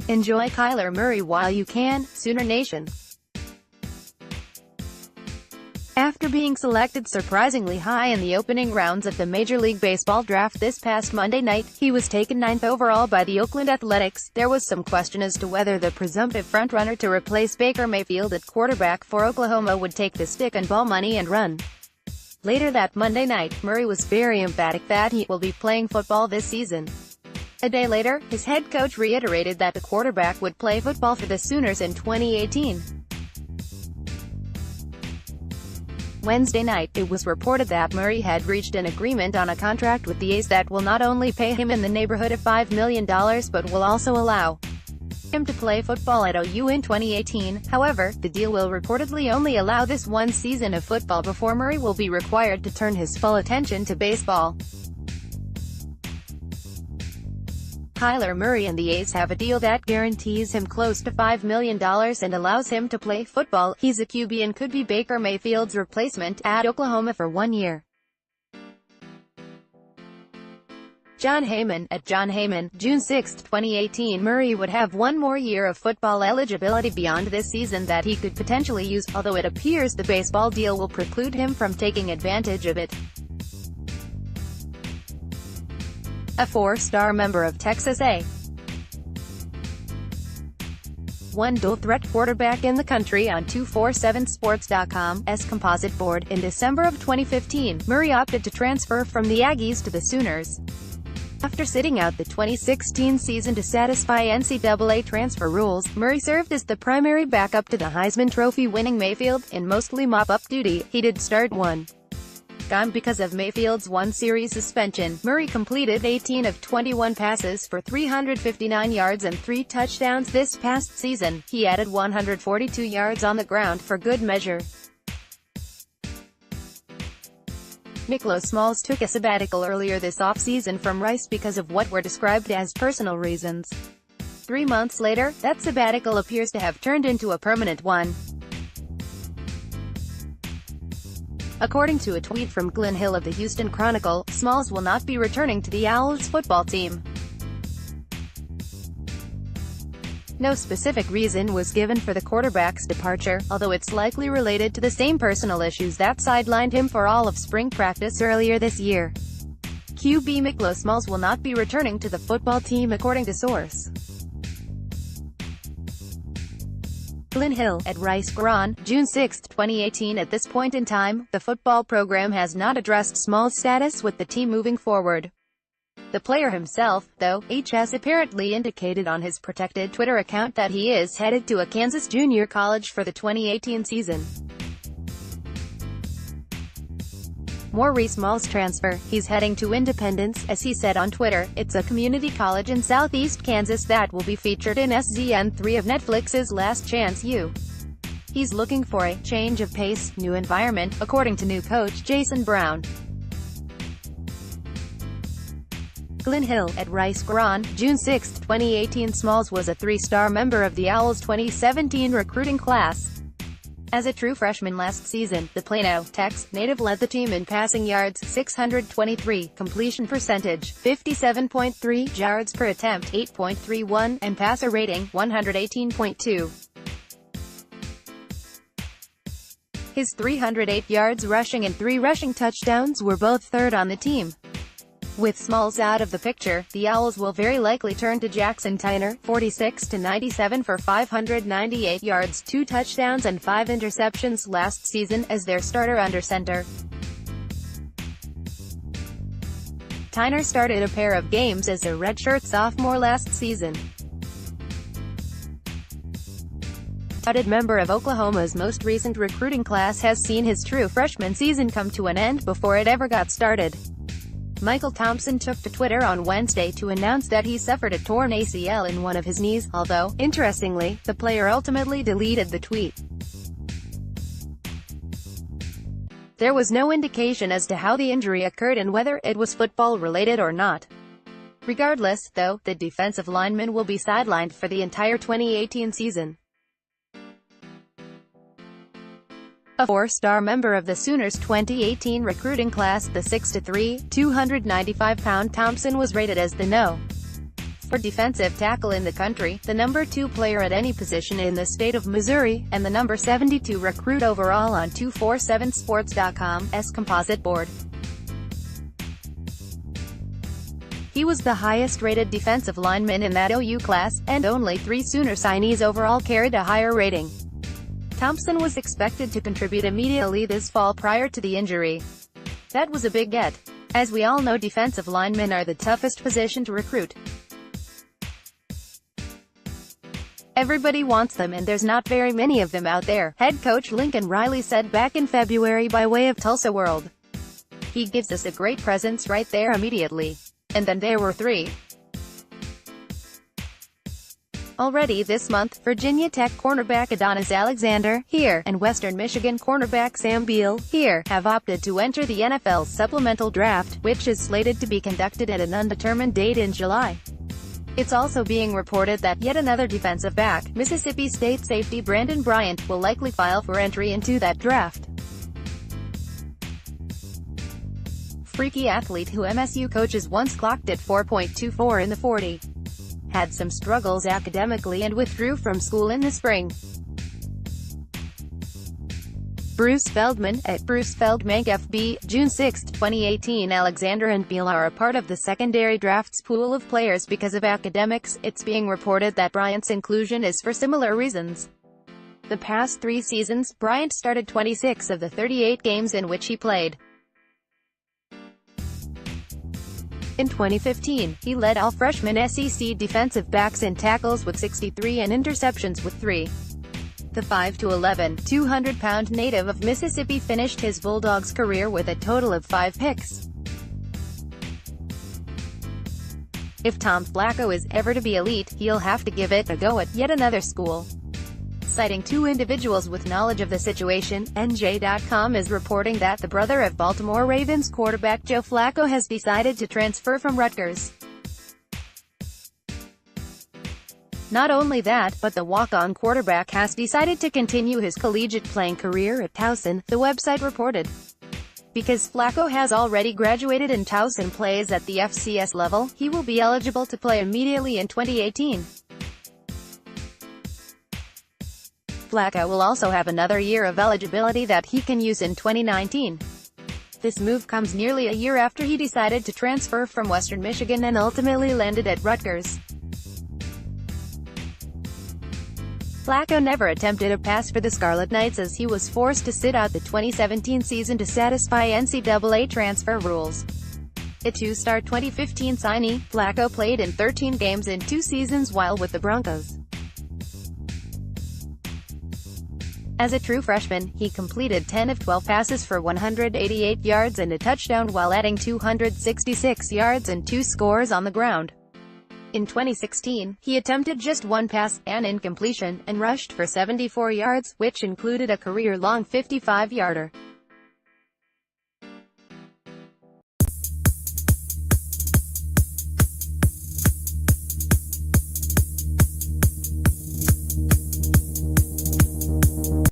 Enjoy Kyler Murray while you can, Sooner Nation. After being selected surprisingly high in the opening rounds of the Major League Baseball draft this past Monday night, he was taken 9th overall by the Oakland Athletics. There was some question as to whether the presumptive frontrunner to replace Baker Mayfield at quarterback for Oklahoma would take the stick and ball money and run. Later that Monday night, Murray was very emphatic that he will be playing football this season. A day later, his head coach reiterated that the quarterback would play football for the Sooners in 2018. Wednesday night, it was reported that Murray had reached an agreement on a contract with the A's that will not only pay him in the neighborhood of $5 million but will also allow him to play football at OU in 2018. However, the deal will reportedly only allow this one season of football before Murray will be required to turn his full attention to baseball. Kyler Murray and the A's have a deal that guarantees him close to $5 million and allows him to play football. He's a QB and could be Baker Mayfield's replacement at Oklahoma for 1 year. John Heyman, at John Heyman, June 6, 2018. Murray would have one more year of football eligibility beyond this season that he could potentially use, although it appears the baseball deal will preclude him from taking advantage of it. A four-star member of Texas A1 dual-threat quarterback in the country on 247sports.com's composite board. In December of 2015, Murray opted to transfer from the Aggies to the Sooners. After sitting out the 2016 season to satisfy NCAA transfer rules, Murray served as the primary backup to the Heisman Trophy-winning Mayfield. In mostly mop-up duty, he did start one time because of Mayfield's one-series suspension. Murray completed 18 of 21 passes for 359 yards and 3 touchdowns this past season. He added 142 yards on the ground for good measure. Miklos Smalls took a sabbatical earlier this offseason from Rice because of what were described as personal reasons. 3 months later, that sabbatical appears to have turned into a permanent one. According to a tweet from Glenn Hill of the Houston Chronicle, Smalls will not be returning to the Owls football team. No specific reason was given for the quarterback's departure, although it's likely related to the same personal issues that sidelined him for all of spring practice earlier this year. QB Miklos Smalls will not be returning to the football team according to source. Glenn Hill, at Rice Gron, June 6, 2018. At this point in time, the football program has not addressed Smalls' status with the team moving forward. The player himself, though, has apparently indicated on his protected Twitter account that he is headed to a Kansas junior college for the 2018 season. Maury Smalls' transfer. He's heading to Independence, as he said on Twitter. It's a community college in southeast Kansas that will be featured in SZN 3 of Netflix's Last Chance U. He's looking for a change of pace, new environment, according to new coach Jason Brown. Glenn Hill, at Rice Gron, June 6, 2018. Smalls was a 3-star member of the Owls' 2017 recruiting class. As a true freshman last season, the Plano, Texas native led the team in passing yards 623, completion percentage 57.3, yards per attempt 8.31, and passer rating 118.2. His 308 yards rushing and 3 rushing touchdowns were both third on the team. With Smalls out of the picture, the Owls will very likely turn to Jackson Tyner, 46-97 for 598 yards, 2 touchdowns and 5 interceptions last season, as their starter under center. Tyner started a pair of games as a redshirt sophomore last season. A member of Oklahoma's most recent recruiting class has seen his true freshman season come to an end before it ever got started. Michael Thompson took to Twitter on Wednesday to announce that he suffered a torn ACL in one of his knees, although, interestingly, the player ultimately deleted the tweet. There was no indication as to how the injury occurred and whether it was football-related or not. Regardless, though, the defensive lineman will be sidelined for the entire 2018 season. A 4-star member of the Sooners' 2018 recruiting class, the 6'3", 295-pound Thompson was rated as the No. for defensive tackle in the country, the number 2 player at any position in the state of Missouri, and the number 72 recruit overall on 247sports.com's composite board. He was the highest-rated defensive lineman in that OU class, and only 3 Sooner signees overall carried a higher rating. Thompson was expected to contribute immediately this fall prior to the injury. That was a big get. As we all know, defensive linemen are the toughest position to recruit. Everybody wants them and there's not very many of them out there, head coach Lincoln Riley said back in February by way of Tulsa World. He gives us a great presence right there immediately. And then there were 3. Already this month, Virginia Tech cornerback Adonis Alexander, here, and Western Michigan cornerback Sam Beal, here, have opted to enter the NFL's supplemental draft, which is slated to be conducted at an undetermined date in July. It's also being reported that yet another defensive back, Mississippi State safety Brandon Bryant, will likely file for entry into that draft. Freaky athlete who MSU coaches once clocked at 4.24 in the 40. Had some struggles academically and withdrew from school in the spring. Bruce Feldman, at Bruce Feldman FB, June 6, 2018. Alexander and Beal are a part of the secondary draft's pool of players because of academics. It's being reported that Bryant's inclusion is for similar reasons. The past 3 seasons, Bryant started 26 of the 38 games in which he played. In 2015, he led all freshman SEC defensive backs in tackles with 63 and interceptions with 3. The 5'11", 200-pound native of Mississippi finished his Bulldogs career with a total of 5 picks. If Tom Flacco is ever to be elite, he'll have to give it a go at yet another school. Citing 2 individuals with knowledge of the situation, NJ.com is reporting that the brother of Baltimore Ravens quarterback Joe Flacco has decided to transfer from Rutgers. Not only that, but the walk-on quarterback has decided to continue his collegiate playing career at Towson, the website reported. Because Flacco has already graduated and Towson plays at the FCS level, he will be eligible to play immediately in 2018. Flacco will also have another year of eligibility that he can use in 2019. This move comes nearly a year after he decided to transfer from Western Michigan and ultimately landed at Rutgers. Flacco never attempted a pass for the Scarlet Knights as he was forced to sit out the 2017 season to satisfy NCAA transfer rules. A 2-star 2015 signee, Flacco played in 13 games in 2 seasons while with the Broncos. As a true freshman, he completed 10 of 12 passes for 188 yards and a touchdown while adding 266 yards and 2 scores on the ground. In 2016, he attempted just 1 pass, an incompletion, and rushed for 74 yards, which included a career-long 55-yarder.